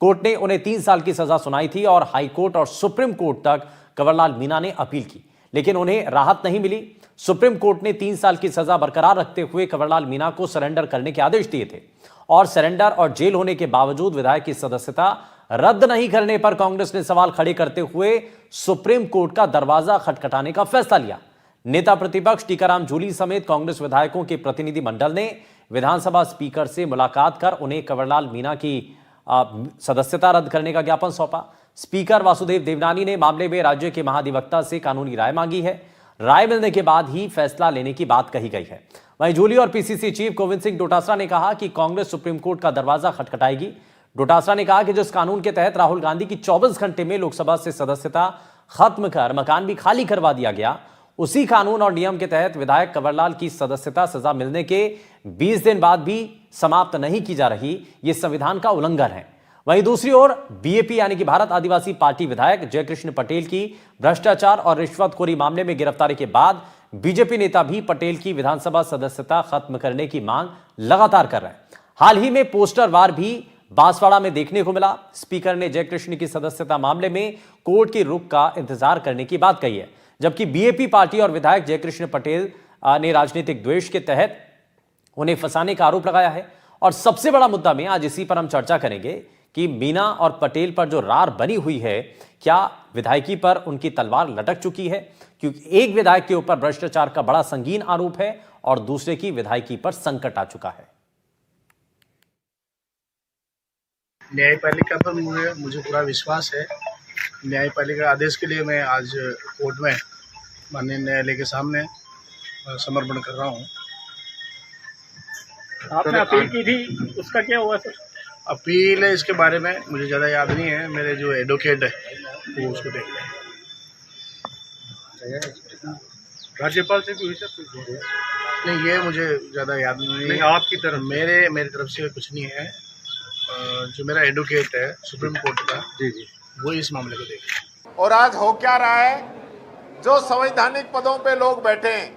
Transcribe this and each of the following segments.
Court ने उन्हें 3 साल की सजा सुनाई थी और हाई कोर्ट और सुप्रीम कोर्ट तक कंवरलाल मीणा ने अपील की, लेकिन उन्हें राहत नहीं मिली। सुप्रीम कोर्ट ने 3 साल की सजा बरकरार रखते हुए कंवरलाल मीणा को सरेंडर करने के आदेश दिए थे और सरेंडर और जेल होने के बावजूद विधायक की सदस्यता रद्द नहीं करने पर कांग्रेस ने सवाल खड़े करते हुए सुप्रीम कोर्ट का दरवाजा खटखटाने का फैसला लिया। नेता प्रतिपक्ष टीकाराम जूली समेत कांग्रेस विधायकों के प्रतिनिधि मंडल ने विधानसभा स्पीकर से मुलाकात कर उन्हें कंवरलाल मीणा की सदस्यता रद्द करने का ज्ञापन सौंपा। स्पीकर वासुदेव देवनानी ने मामले में राज्य के महाधिवक्ता से कानूनी राय मांगी है। राय मिलने के बाद ही फैसला लेने की बात कही गई है। वहीं जूली और पीसीसी चीफ गोविंद सिंह डोटासरा ने कहा कि कांग्रेस सुप्रीम कोर्ट का दरवाजा खटखटाएगी। डोटासरा ने कहा कि जिस कानून के तहत राहुल गांधी की 24 घंटे में लोकसभा से सदस्यता खत्म कर मकान भी खाली करवा दिया गया, उसी कानून और नियम के तहत विधायक कंवरलाल की सदस्यता सजा मिलने के 20 दिन बाद भी समाप्त नहीं की जा रही, ये संविधान का उल्लंघन है। वहीं दूसरी ओर बीएपी यानी कि भारत आदिवासी पार्टी विधायक जयकृष्ण पटेल की भ्रष्टाचार और रिश्वतखोरी मामले में गिरफ्तारी के बाद बीजेपी नेता भी पटेल की विधानसभा सदस्यता खत्म करने की मांग लगातार कर रहे हैं। हाल ही में पोस्टर वार भी बांसवाड़ा में देखने को मिला। स्पीकर ने जयकृष्ण की सदस्यता मामले में कोर्ट की रुख का इंतजार करने की बात कही है, जबकि बीएपी पार्टी और विधायक जयकृष्ण पटेल ने राजनीतिक द्वेष के तहत उन्हें फंसाने का आरोप लगाया है। और सबसे बड़ा मुद्दा में आज इसी पर हम चर्चा करेंगे कि मीणा और पटेल पर जो रार बनी हुई है, क्या विधायकी पर उनकी तलवार लटक चुकी है? क्योंकि एक विधायक के ऊपर भ्रष्टाचार का बड़ा संगीन आरोप है और दूसरे की विधायकी पर संकट आ चुका है। न्यायपालिका पर मुझे पूरा विश्वास है। न्यायपालिका आदेश के लिए मैं आज कोर्ट में माननीय न्यायालय के सामने समर्पण कर रहा हूँ। आपने अपील की थी, उसका क्या हुआ सर? अपील है, इसके बारे में मुझे ज़्यादा याद नहीं है। मेरे जो एडवोकेट है वो उसको देख रहे हैं। राज्यपाल से भी हुई सर? नहीं, ये मुझे ज़्यादा याद नहीं है। आपकी तरफ मेरी तरफ से कुछ नहीं है। जो मेरा एडवोकेट है सुप्रीम कोर्ट का, जी वो इस मामले को देख रहे हैं। और आज हो क्या रहा है, जो संवैधानिक पदों पे लोग बैठे हैं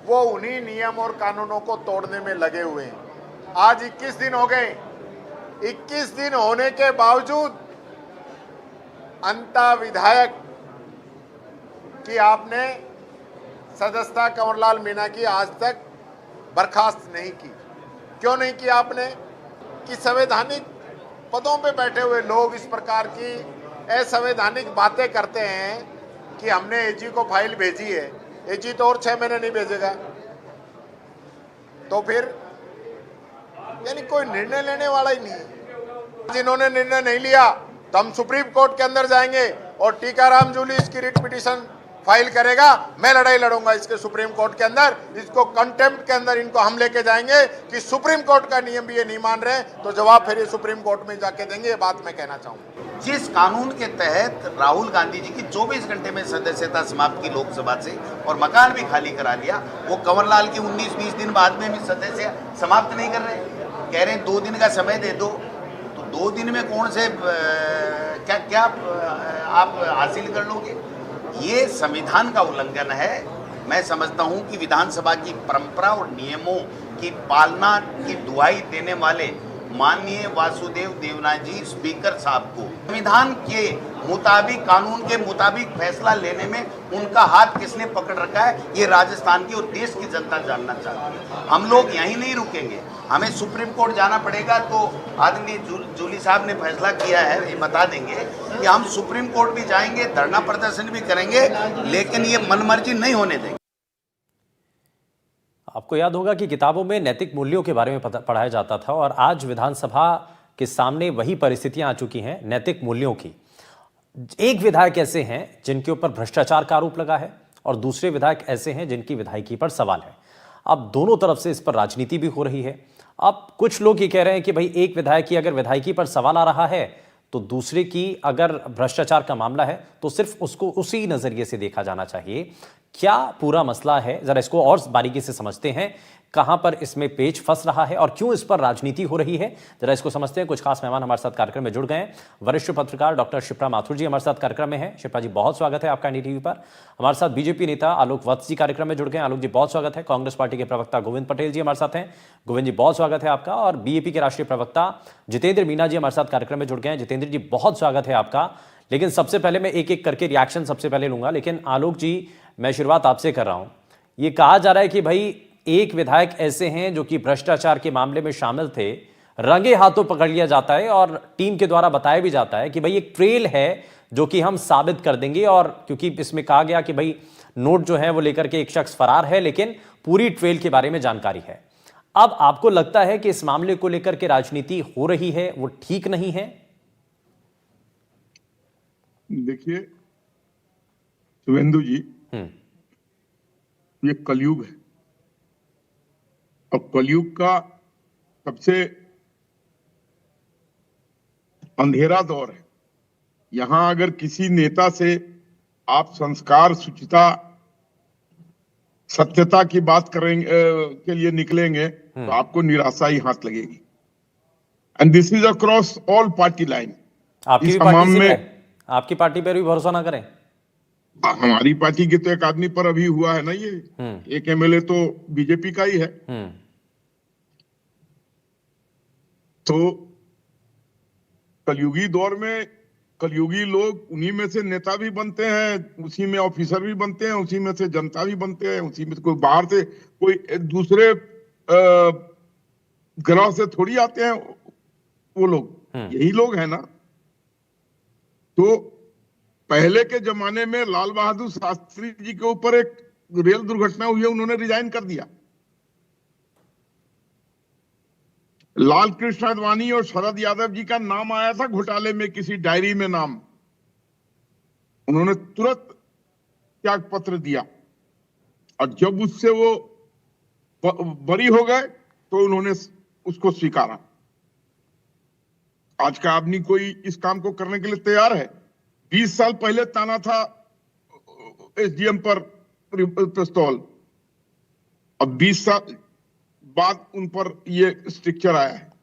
वो उन्हीं नियम और कानूनों को तोड़ने में लगे हुए हैं। आज 21 दिन हो गए। 21 दिन होने के बावजूद अंता विधायक की आपने सदस्यता कंवरलाल मीणा की आज तक बर्खास्त नहीं की। क्यों नहीं की आपने? कि संवैधानिक पदों पे बैठे हुए लोग इस प्रकार की असंवैधानिक बातें करते हैं कि हमने एजी को फाइल भेजी है, एजी तो और 6 महीने नहीं भेजेगा, तो फिर यानी कोई निर्णय लेने वाला ही नहीं है। जिन्होंने निर्णय नहीं लिया तो हम सुप्रीम कोर्ट के अंदर जाएंगे और टीकाराम जूली इसकी रिट पिटीशन फाइल करेगा। मैं लड़ाई लड़ूंगा इसके सुप्रीम कोर्ट के अंदर, इसको कंटेम्प्ट के अंदर इनको हम लेके जाएंगे कि सुप्रीम कोर्ट का नियम भी ये नहीं मान रहे, तो जवाब फिर ये सुप्रीम कोर्ट में जाके देंगे। ये बात मैं कहना चाहूंगा। जिस कानून के तहत राहुल गांधी जी की 24 घंटे में सदस्यता समाप्त की लोकसभा से और मकान भी खाली करा लिया, वो कंवरलाल की 19-20 दिन बाद में भी सदस्य समाप्त नहीं कर रहे। कह रहे हैं 2 दिन का समय दे दो, तो 2 दिन में कौन से क्या आप हासिल कर लोगे? ये संविधान का उल्लंघन है। मैं समझता हूं कि विधानसभा की परंपरा और नियमों की पालना की दुहाई देने वाले माननीय वासुदेव देवनानी जी स्पीकर साहब को संविधान के मुताबिक, कानून के मुताबिक फैसला लेने में उनका हाथ किसने पकड़ रखा है, ये राजस्थान की और देश की जनता जानना चाहती है। हम लोग यहीं नहीं रुकेंगे, हमें सुप्रीम कोर्ट जाना पड़ेगा। तो आदरणीय जूली साहब ने फैसला किया है, ये बता देंगे कि हम सुप्रीम कोर्ट भी जाएंगे, धरना प्रदर्शन भी करेंगे, लेकिन ये मनमर्जी नहीं होने देंगे। आपको याद होगा कि किताबों में नैतिक मूल्यों के बारे में पढ़ाया जाता था और आज विधानसभा के सामने वही परिस्थितियां आ चुकी हैं नैतिक मूल्यों की। एक विधायक ऐसे हैं जिनके ऊपर भ्रष्टाचार का आरोप लगा है और दूसरे विधायक ऐसे हैं जिनकी विधायकी पर सवाल है। अब दोनों तरफ से इस पर राजनीति भी हो रही है। अब कुछ लोग ये कह रहे हैं कि भाई एक विधायक की अगर विधायकी पर सवाल आ रहा है तो दूसरे की अगर भ्रष्टाचार का मामला है तो सिर्फ उसको उसी नजरिए से देखा जाना चाहिए। क्या पूरा मसला है, जरा इसको और बारीकी से समझते हैं कहां पर इसमें पेच फंस रहा है और क्यों इस पर राजनीति हो रही है, जरा इसको समझते हैं। कुछ खास मेहमान हमारे साथ कार्यक्रम में जुड़ गए हैं। वरिष्ठ पत्रकार डॉक्टर शिप्रा माथुर जी हमारे साथ कार्यक्रम में हैं। शिप्रा जी, बहुत स्वागत है आपका एनडीटीवी पर। हमारे साथ बीजेपी नेता आलोक वत्स जी कार्यक्रम में जुड़ गए हैं। आलोक जी, बहुत स्वागत है। कांग्रेस पार्टी के प्रवक्ता गोविंद पटेल जी हमारे साथ हैं। गोविंद जी, बहुत स्वागत है आपका। और बीएपी के राष्ट्रीय प्रवक्ता जितेंद्र मीना जी हमारे साथ कार्यक्रम में जुड़ गए हैं। जितेंद्र जी, बहुत स्वागत है आपका। लेकिन सबसे पहले मैं एक एक करके रिएक्शन सबसे पहले लूंगा, लेकिन आलोक जी, मैं शुरुआत आपसे कर रहा हूं। ये कहा जा रहा है कि भाई एक विधायक ऐसे हैं जो कि भ्रष्टाचार के मामले में शामिल थे, रंगे हाथों पकड़ लिया जाता है और टीम के द्वारा बताया भी जाता है कि भाई एक ट्रेल है जो कि हम साबित कर देंगे। और क्योंकि इसमें कहा गया कि भाई नोट जो है वो लेकर के एक शख्स फरार है, लेकिन पूरी ट्रेल के बारे में जानकारी है। अब आपको लगता है कि इस मामले को लेकर के राजनीति हो रही है, वो ठीक नहीं है? देखिए शुभेंदु जी, ये कलयुग है और कलयुग का सबसे अंधेरा दौर है। यहां अगर किसी नेता से आप संस्कार, शुचिता, सत्यता की बात करेंगे के लिए निकलेंगे तो आपको निराशा ही हाथ लगेगी। And this is across all party line. आपकी भी पार्टी से है? आपकी पार्टी पर भी भरोसा ना करें। हमारी पार्टी के तो एक आदमी पर अभी हुआ है ना, ये एक एमएलए तो बीजेपी का ही है। तो कलयुगी दौर में कलयुगी लोग उन्हीं में से नेता भी बनते हैं, उसी में ऑफिसर भी बनते हैं, उसी में से जनता भी बनते हैं, उसी में कोई बाहर से कोई दूसरे ग्रह से थोड़ी आते हैं वो लोग, यही लोग हैं ना। तो पहले के जमाने में लाल बहादुर शास्त्री जी के ऊपर एक रेल दुर्घटना हुई है, उन्होंने रिजाइन कर दिया। लाल कृष्ण आडवाणी और शरद यादव जी का नाम आया था घोटाले में, किसी डायरी में नाम, उन्होंने तुरंत त्याग पत्र दिया और जब उससे वो बरी हो गए तो उन्होंने उसको स्वीकारा। आज का आदमी कोई इस काम को करने के लिए तैयार है? 20 साल पहले ताना था एसडीएम पर पिस्तौल, अब 20 साल बाद उन पर ये स्ट्रिक्चर आया है।